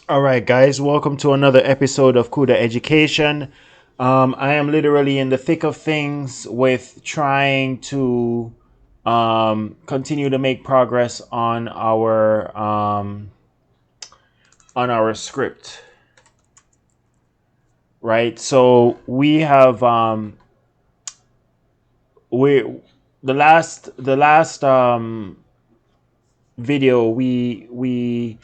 All right, guys, welcome to another episode of CUDA Education. I am literally in the thick of things with trying to continue to make progress on our script, right? So we have we the last video we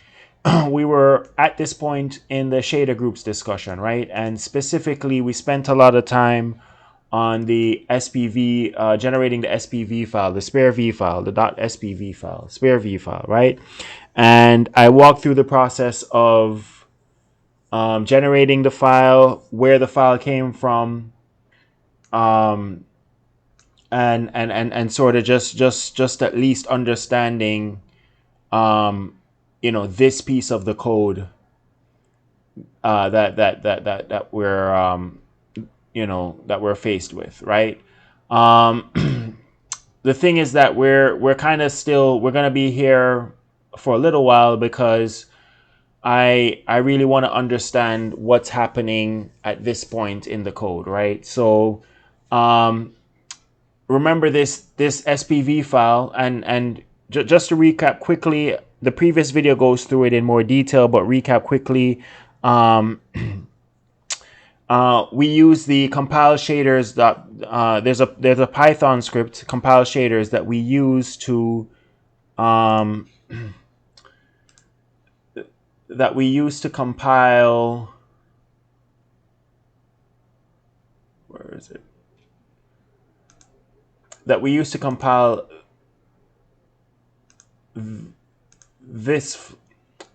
we were at this point in the shader groups discussion, right? And specifically, we spent a lot of time on the SPV, generating the SPV file, the SPIR-V file, the .spv file, SPIR-V file, right? And I walked through the process of generating the file, where the file came from, um, and sort of just at least understanding, this piece of the code that we're faced with, right? The thing is that we're kind of still we're gonna be here for a little while because I really want to understand what's happening at this point in the code, right? So remember this SPV file, and just to recap quickly, the previous video goes through it in more detail, but recap quickly. Um, we use the compile shaders. There's a Python script, compile shaders, that we use to um, compile. Where is it? That we use to compile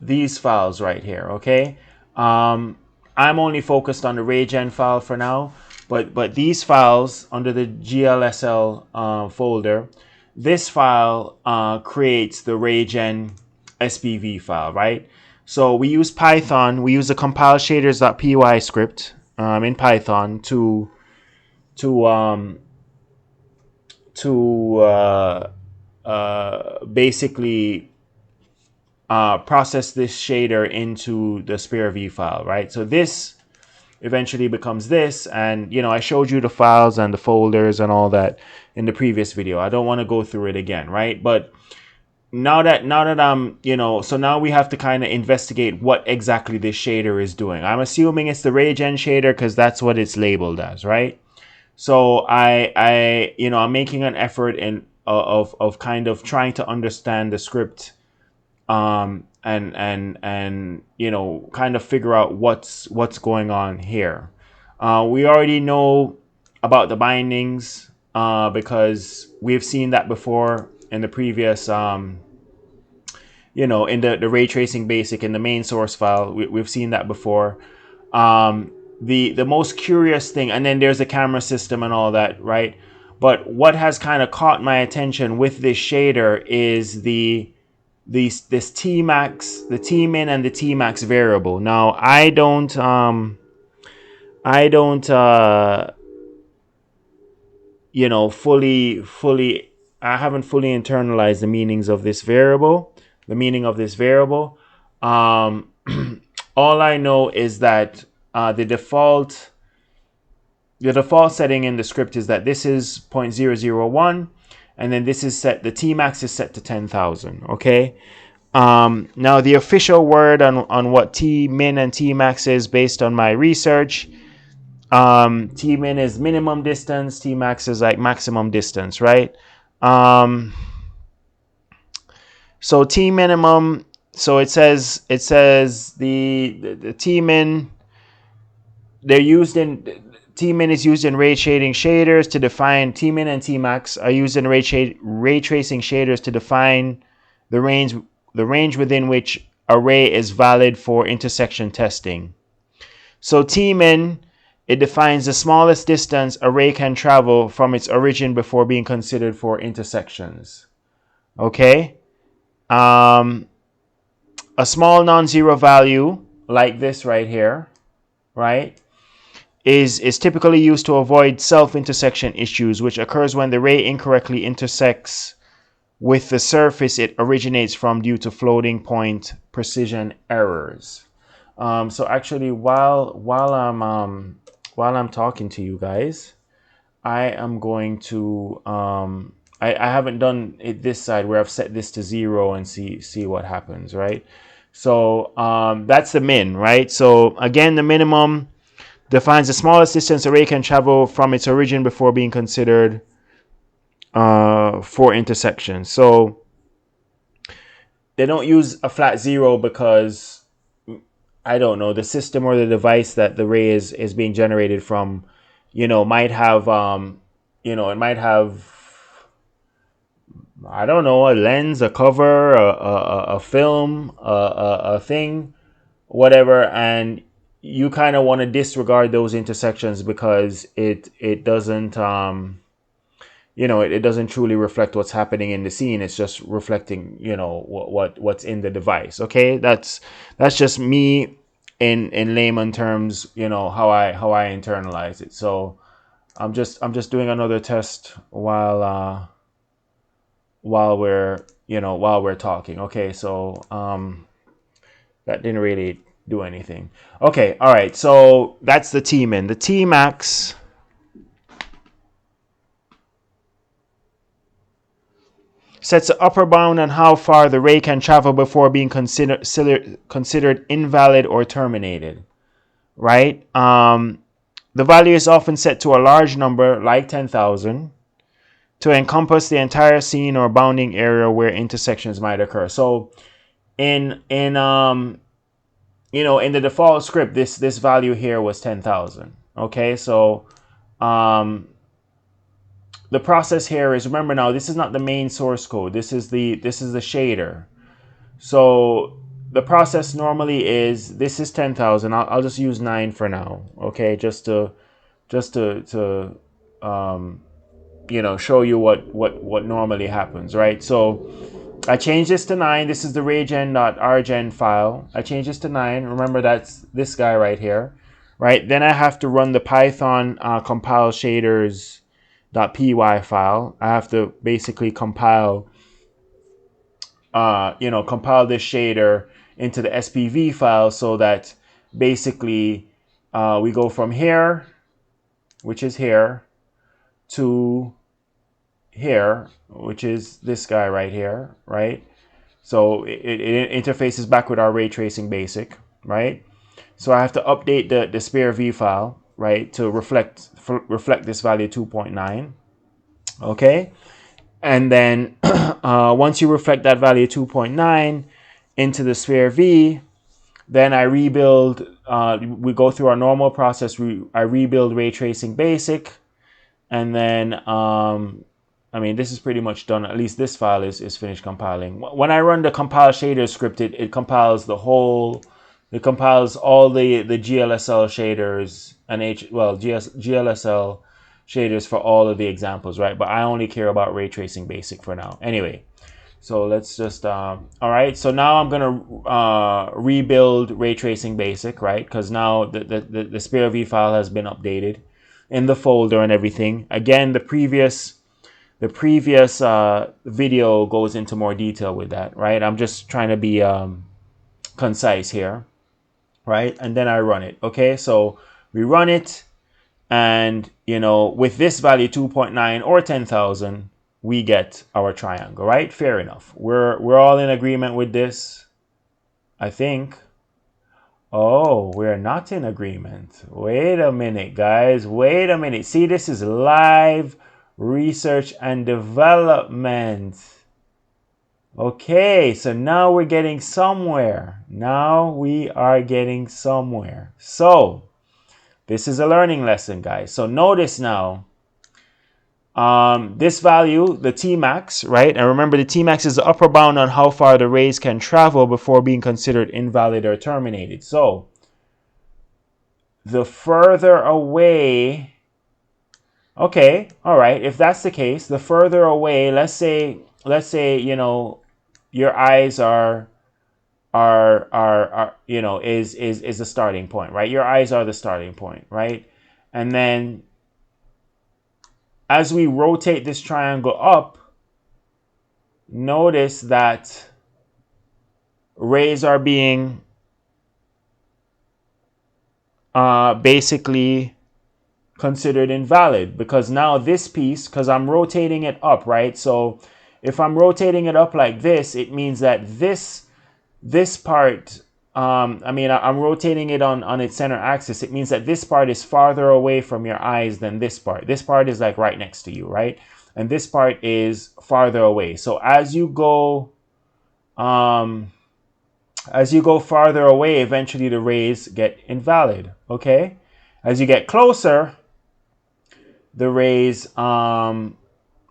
these files right here. Okay. I'm only focused on the RayGen file for now, but these files under the GLSL folder, this file creates the RayGen SPV file, right? So we use Python. We use the compileshaders.py script in Python to basically process this shader into the SPIR-V file, right? So this eventually becomes this, and I showed you the files and the folders and all that in the previous video. I don't want to go through it again, right? But now that I'm, so now we have to kind of investigate what exactly this shader is doing. I'm assuming it's the RayGen shader because that's what it's labeled as, right? So I'm making an effort of kind of trying to understand the script, and kind of figure out what's going on here. We already know about the bindings because we've seen that before in the previous in the ray tracing basic in the main source file. We've seen that before. The most curious thing, and then there's the camera system and all that, right? But what has kind of caught my attention with this shader is this tmax, the tmin, and the tmax variable. Now I don't fully I haven't fully internalized the meanings of this variable, the meaning of this variable. All I know is that the default setting in the script is that this is 0.001, and then this is set, the tmax is set to 10,000. Okay. Now the official word on what tmin and tmax is, based on my research, tmin is minimum distance, tmax is like maximum distance, right? So t minimum, so it says the tmin, they're used in tmin is used in ray shading shaders to define, tmin and tmax are used in ray tracing shaders to define the range within which a ray is valid for intersection testing. So tmin, it defines the smallest distance a ray can travel from its origin before being considered for intersections. Okay. A small non-zero value like this right here, right, is typically used to avoid self-intersection issues, which occurs when the ray incorrectly intersects with the surface it originates from due to floating point precision errors. So actually, while I'm talking to you guys, I am going to I haven't done it this side where I've set this to 0 and see what happens, right? So that's the min, right? So again, the minimum defines the smallest distance array can travel from its origin before being considered for intersection. So they don't use a flat 0 because I don't know, the system or the device that the ray is being generated from, might have it might have, I don't know, a lens, a cover, a film, a thing, whatever, and you kind of want to disregard those intersections because it doesn't it doesn't truly reflect what's happening in the scene. It's just reflecting what's in the device. Okay, that's just me in layman terms, how I internalize it. So I'm just doing another test while we're talking. Okay, so that didn't really do anything. Okay, all right, so that's the tmin. The tmax sets the upper bound on how far the ray can travel before being considered invalid or terminated, right? The value is often set to a large number, like 10,000, to encompass the entire scene or bounding area where intersections might occur. So in the default script, this value here was 10,000. Okay, so the process here is, remember now, this is not the main source code. This is the shader. So the process normally is, this is 10,000. I'll just use 9 for now. Okay, just to show you what normally happens, right? So I changed this to 9. This is the raygen.rgen file. I changed this to 9. Remember, that's this guy right here, right? Then I have to run the Python compileshaders.py file. I have to basically compile this shader into the SPIR-V file so that basically we go from here, which is here, to here, which is this guy right here, right? So it interfaces back with our ray tracing basic, right? So I have to update the SPIR-V file, right, to reflect this value 2.9, okay? And then once you reflect that value 2.9 into the SPIR-V, then I rebuild, we go through our normal process, I rebuild ray tracing basic, and then this is pretty much done. At least this file is finished compiling. When I run the compile shader script, it compiles it compiles all the GLSL shaders and GLSL shaders for all of the examples, right? But I only care about ray tracing basic for now. Anyway, so let's just, all right. So now I'm gonna rebuild ray tracing basic, right? Because now the SPIR-V file has been updated in the folder and everything. Again, the previous video goes into more detail with that, right? I'm just trying to be concise here, right? And then I run it. Okay, so we run it, and with this value 2.9 or 10,000, we get our triangle, right? Fair enough. We're all in agreement with this, I think. Oh, we're not in agreement. Wait a minute, guys. Wait a minute. See, this is live research and development. Okay, so now we're getting somewhere. Now we are getting somewhere. So this is a learning lesson, guys. So notice now, this value, the tmax, right? And remember, the tmax is the upper bound on how far the rays can travel before being considered invalid or terminated. So the further away, okay, all right, if that's the case, the further away, let's say your eyes are is the starting point, right? Your eyes are the starting point, right? And then as we rotate this triangle up, notice that rays are being basically considered invalid, because now this piece, because I'm rotating it up, right? So if I'm rotating it up like this, it means that this part, I'm rotating it on its center axis. It means that this part is farther away from your eyes than this part. This part is like right next to you, right? And this part is farther away. So as you go farther away, eventually the rays get invalid, okay? As you get closer, the rays are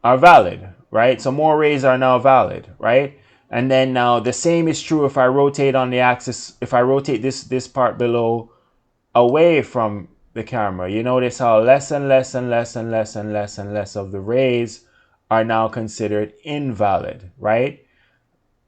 valid, right? So more rays are now valid, right? And then now the same is true if I rotate on the axis, if I rotate this part below away from the camera. You notice how less and less and less and less and less and less of the rays are now considered invalid, right?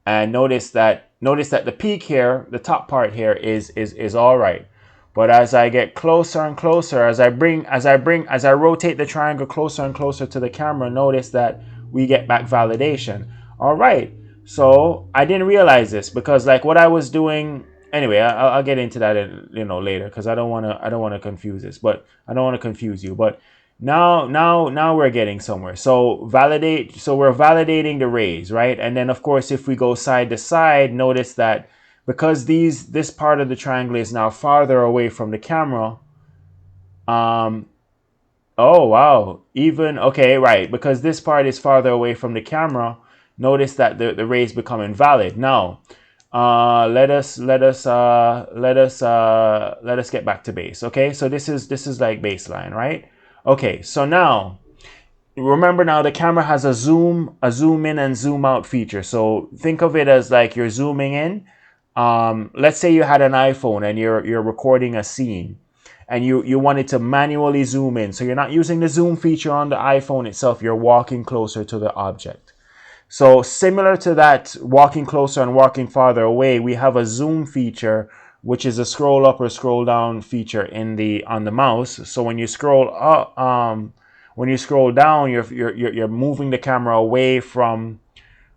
And notice that the peak here, the top part here is all right. But as I get closer and closer, as I rotate the triangle closer and closer to the camera, notice that we get back validation. All right. So I didn't realize this, because like what I was doing anyway, I'll get into that later, because I don't want to confuse this, but I don't want to confuse you. But now we're getting somewhere. So we're validating the rays, right? And then of course, if we go side to side, notice that because this part of the triangle is now farther away from the camera, oh wow, okay, right, because this part is farther away from the camera, notice that the rays become invalid. Now let us get back to base. Okay, so this is like baseline, right? Okay, so now remember, now the camera has a zoom in and zoom out feature. So think of it as like you're zooming in. Let's say you had an iPhone and you're recording a scene, and you wanted to manually zoom in. So you're not using the zoom feature on the iPhone itself. You're walking closer to the object. So similar to that, walking closer and walking farther away, we have a zoom feature, which is a scroll up or scroll down feature on the mouse. So when you scroll up, when you scroll down, you're moving the camera away from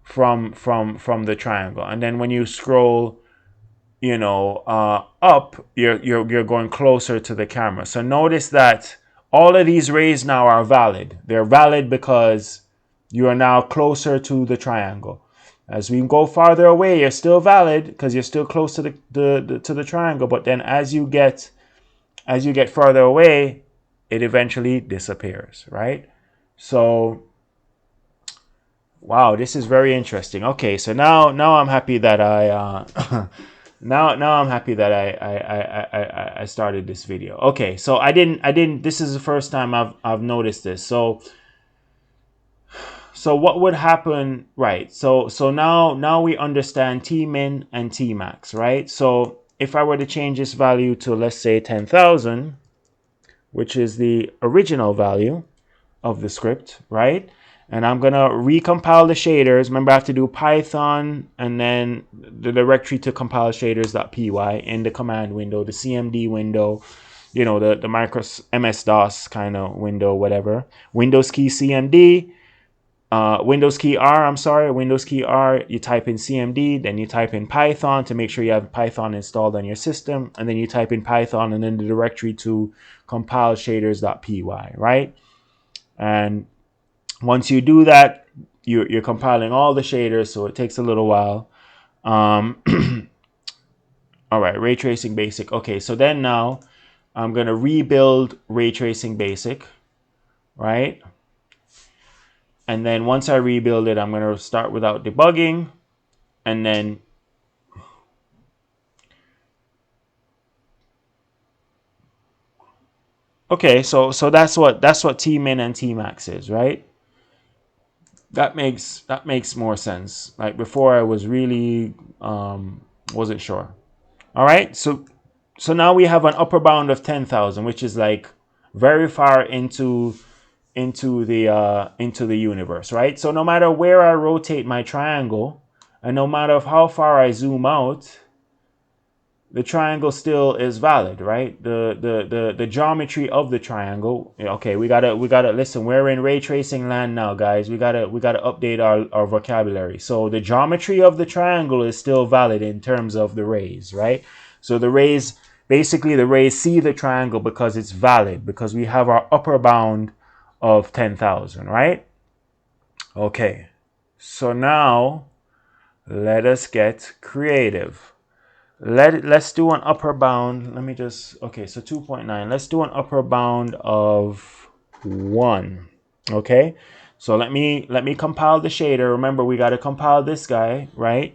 the triangle, and then when you scroll up, you're going closer to the camera. So notice that all of these rays now are valid. They're valid because you are now closer to the triangle. As we go farther away, you're still valid because you're still close to the triangle. But then as you get farther away, it eventually disappears, right? So wow, this is very interesting. Okay, so now I'm happy that I now I'm happy that I started this video. Okay, so I didn't this is the first time I've noticed this. So what would happen, right? So now we understand tmin and tmax, right? So if I were to change this value to, let's say, 10,000, which is the original value of the script, right? And I'm gonna recompile the shaders. Remember, I have to do Python and then the directory to compileshaders.py in the command window, the CMD window, the micro MS-DOS kind of window, whatever. Windows key CMD, Windows key R, you type in CMD, then you type in Python to make sure you have Python installed on your system, and then you type in Python and then the directory to compileshaders.py, right? And once you do that, you're compiling all the shaders, so it takes a little while. All right, ray tracing basic. Okay, so then now I'm gonna rebuild ray tracing basic, right? And then once I rebuild it, I'm gonna start without debugging, and then okay, so that's what tmin and tmax is, right? That makes more sense. Like before, I was really wasn't sure. All right, so now we have an upper bound of 10,000, which is like very far into the universe, right? So no matter where I rotate my triangle, and no matter how far I zoom out, the triangle still is valid, right? The geometry of the triangle. Okay, we gotta listen. We're in ray tracing land now, guys. We gotta update our vocabulary. So the geometry of the triangle is still valid in terms of the rays, right? So the rays basically the rays see the triangle because it's valid, because we have our upper bound of 10,000, right? Okay, so now let us get creative. Let's do an upper bound. Let me just, okay, so 2.9. Let's do an upper bound of 1. Okay, so let me compile the shader. Remember, we got to compile this guy, right?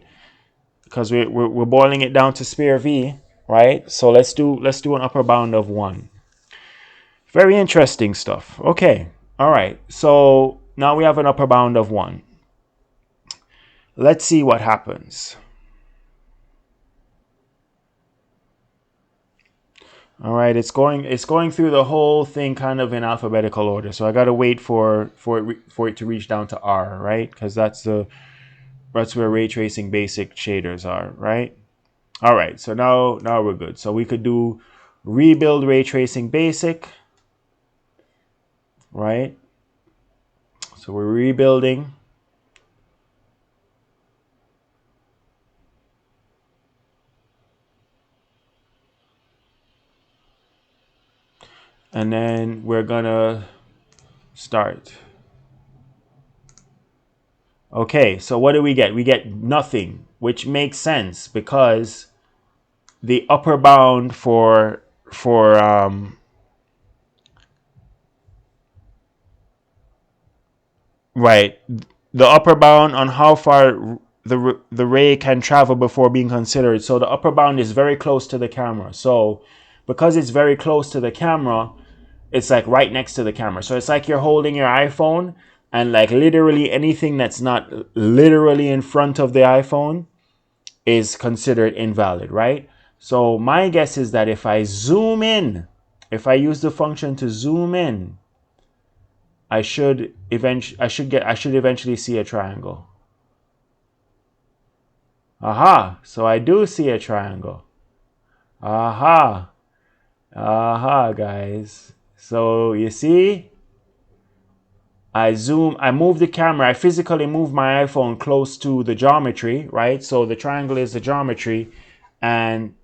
Because we're boiling it down to SPIR-V, right? So let's do an upper bound of 1. Very interesting stuff. Okay, all right. So now we have an upper bound of 1. Let's see what happens. All right, it's going through the whole thing kind of in alphabetical order. So I got to wait for it to reach down to R, right? Because that's where ray tracing basic shaders are, right? All right, so now we're good. So we could do rebuild ray tracing basic, right? So we're rebuilding. And then we're gonna start. Okay, so what do we get? We get nothing, which makes sense because the upper bound for right, the upper bound on how far the ray can travel before being considered. So the upper bound is very close to the camera. So because it's very close to the camera, it's like right next to the camera. So it's like you're holding your iPhone, and like literally anything that's not literally in front of the iPhone is considered invalid, right? So my guess is that if I zoom in, if I use the function to zoom in, I should eventually see a triangle. Aha, so I do see a triangle. Aha. Aha, guys. So you see, I move the camera, I physically move my iPhone close to the geometry, right? So the triangle is the geometry. And,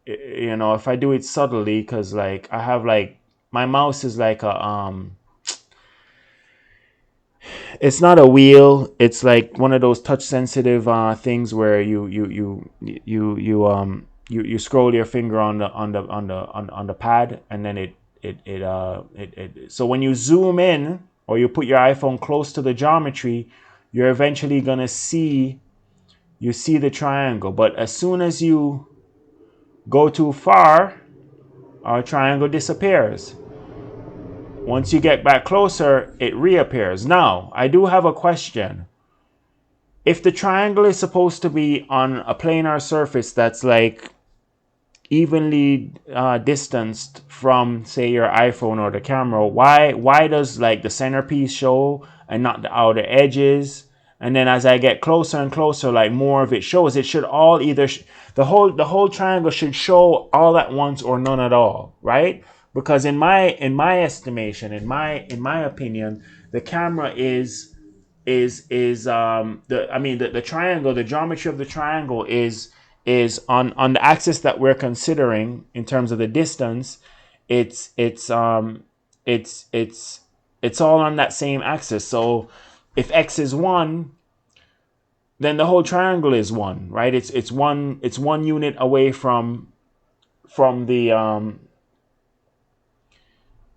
you know, if I do it subtly, because like I have like, my mouse is like it's not a wheel. It's like one of those touch sensitive things where you scroll your finger on the pad, and then it so when you zoom in or you put your iPhone close to the geometry, you're eventually gonna see the triangle. But as soon as you go too far, our triangle disappears. Once you get back closer, it reappears. Now, I do have a question. If the triangle is supposed to be on a planar surface that's like evenly distanced from, say, your iPhone or the camera, why does like the centerpiece show and not the outer edges? And then as I get closer and closer, like more of it shows. It should all either the whole triangle should show all at once or none at all, right? Because in my estimation, in my opinion, the camera is the triangle, the geometry of the triangle is on the axis that we're considering in terms of the distance. It's all on that same axis. So if x is 1, then the whole triangle is 1, right? It's one unit away from the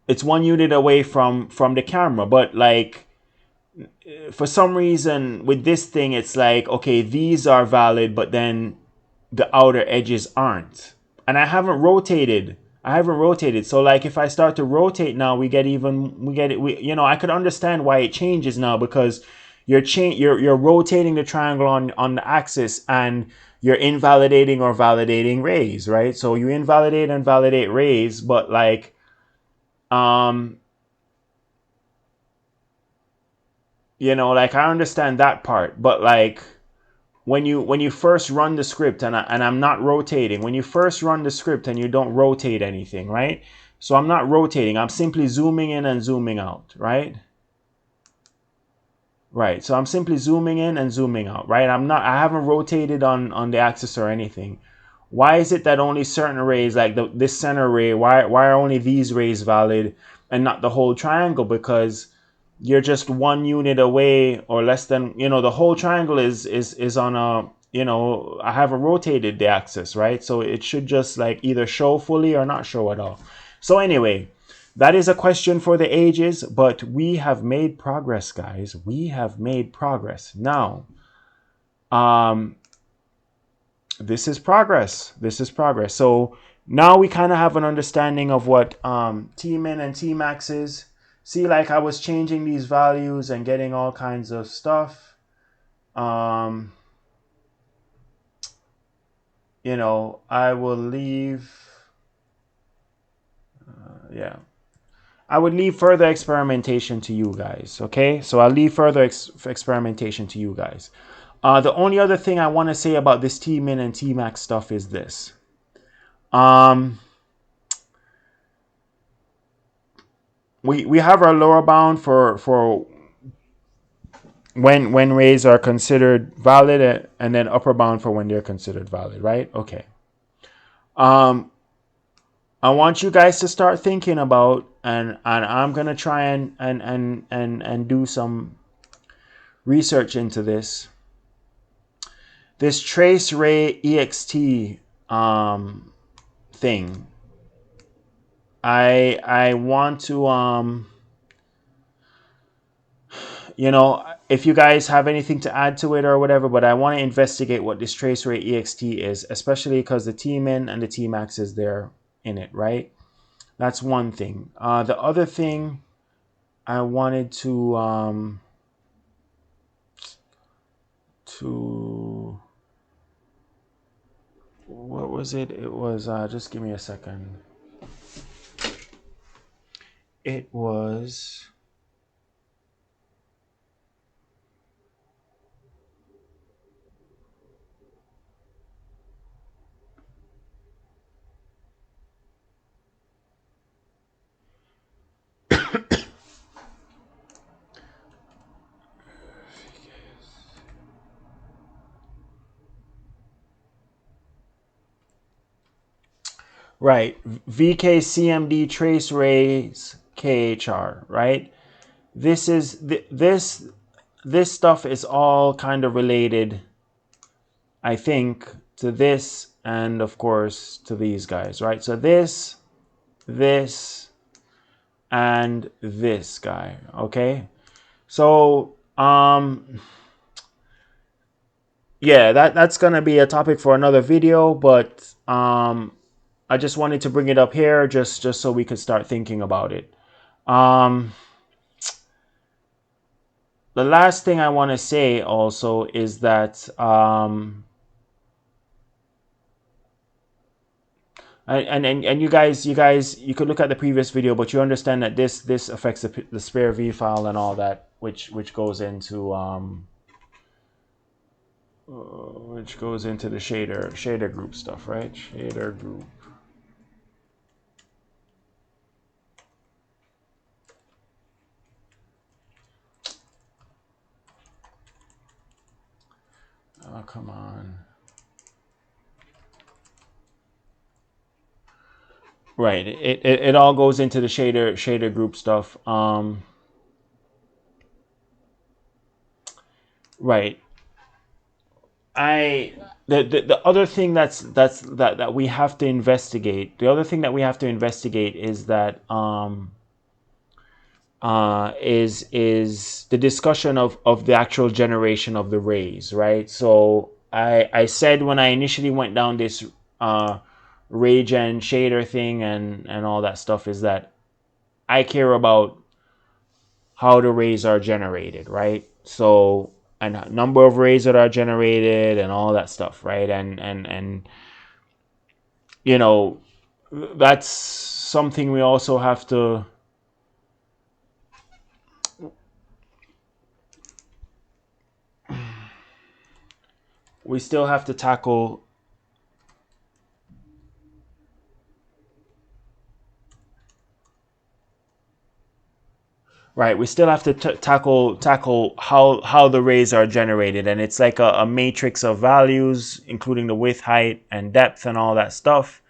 it's 1 unit away from the camera. But like for some reason with this thing, it's like, okay, these are valid, but then the outer edges aren't. And I haven't rotated. So like if I start to rotate now, we get it. I could understand why it changes now, because you're rotating the triangle on the axis, and you're invalidating or validating rays, right? So you invalidate and validate rays, but like like I understand that part, but like when you first run the script, and I'm not rotating, when you first run the script and you don't rotate anything, right? So I'm not rotating, I'm simply zooming in and zooming out, right? Right, so I'm simply zooming in and zooming out, right? I haven't rotated on the axis or anything. Why is it that only certain rays, like this center ray, why are only these rays valid and not the whole triangle? Because you're just 1 unit away or less than, the whole triangle is on a, I have a rotated the axis, right? So it should just like either show fully or not show at all. So anyway, that is a question for the ages, but we have made progress, guys. We have made progress. Now, this is progress. This is progress. So now we kind of have an understanding of what tmin and tmax is. See, like I was changing these values and getting all kinds of stuff. I will leave. Yeah. I would leave further experimentation to you guys, okay? So I'll leave further experimentation to you guys. The only other thing I want to say about this tmin and tmax stuff is this. We have our lower bound for when rays are considered valid, and then upper bound for when they're considered valid, right? Okay. I want you guys to start thinking about, and I'm gonna try and do some research into this trace ray ext thing. I want to if you guys have anything to add to it or whatever, but I want to investigate what this trace ray ext is, especially because the tmin and the tmax is there in it, right? That's one thing. The other thing I wanted to what was it? It was just give me a second. It was right, VKCMD trace rays KHR, right? This is this stuff is all kind of related, I think, to this and of course to these guys, right? So this and this guy, okay? So yeah, that's gonna be a topic for another video, but I just wanted to bring it up here just so we could start thinking about it. The last thing I want to say also is that and you guys you could look at the previous video, but you understand that this affects the SPIR-V file and all that, which goes into the shader group stuff, right? Shader group. Oh, come on. Right. It all goes into the shader group stuff. Right. The other thing that we have to investigate. The other thing that we have to investigate is that is the discussion of the actual generation of the rays, right? So I said when I initially went down this ray gen shader thing and all that stuff is that I care about how the rays are generated, right? So and number of rays that are generated and all that stuff, right? And that's something we also have to we still have to tackle. right, we still have to tackle how the rays are generated, and it's like a matrix of values, including the width, height, and depth, and all that stuff.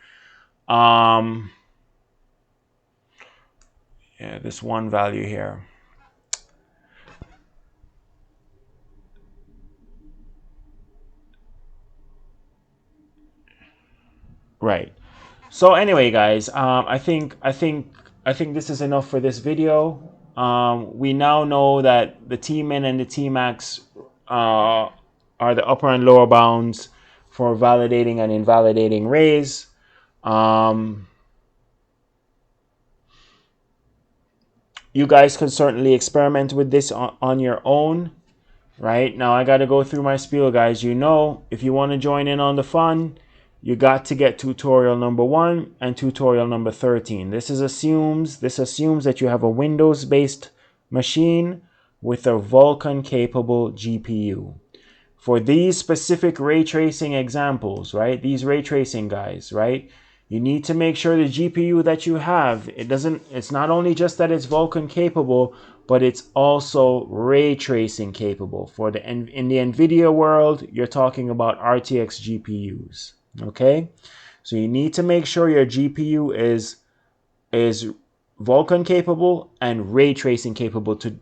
Yeah, this one value here. Right. So anyway, guys, I think this is enough for this video. We now know that the tmin and the tmax are the upper and lower bounds for validating and invalidating rays. You guys can certainly experiment with this on your own. Right now, I got to go through my spiel, guys. You know, if you want to join in on the fun, you got to get tutorial number 1 and tutorial number 13. This assumes that you have a Windows-based machine with a Vulkan-capable GPU. For these specific ray tracing examples, right? These ray tracing guys, right? You need to make sure the GPU that you have, it's not only just that it's Vulkan capable, but it's also ray tracing capable. In the NVIDIA world, you're talking about RTX GPUs, okay? So you need to make sure your GPU is Vulkan capable and ray tracing capable to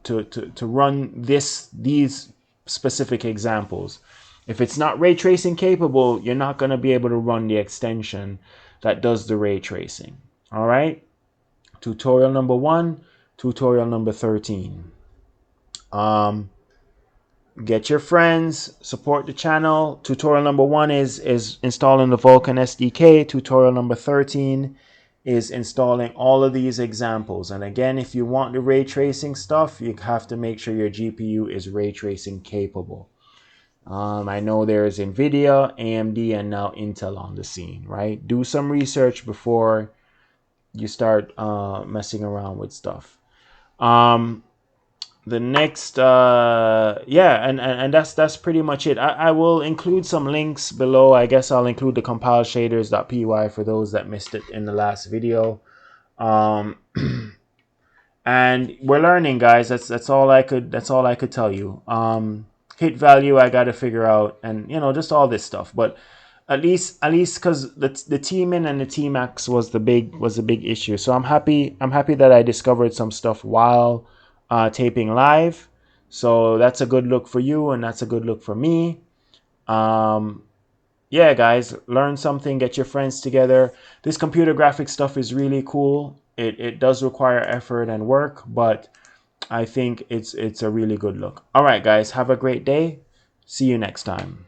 run these specific examples. If it's not ray tracing capable, you're not going to be able to run the extension that does the ray tracing. All right. Tutorial number 1, tutorial number 13. Get your friends, support the channel. Tutorial number 1 is installing the Vulkan SDK. Tutorial number 13 is installing all of these examples. And again, if you want the ray tracing stuff, you have to make sure your GPU is ray tracing capable. I know there's NVIDIA, AMD, and now Intel on the scene, right? Do some research before you start messing around with stuff. The next, yeah, and that's pretty much it. I will include some links below. I guess I'll include the compileshaders.py for those that missed it in the last video. And we're learning, guys. That's all I could tell you. Hit value I got to figure out, and just all this stuff. But at least because the tmin and the tmax was the big issue. So I'm happy that I discovered some stuff while taping live. So that's a good look for you, and that's a good look for me. Yeah, guys, learn something, get your friends together. This computer graphics stuff is really cool. It does require effort and work, but I think it's a really good look. All right, guys, have a great day. See you next time.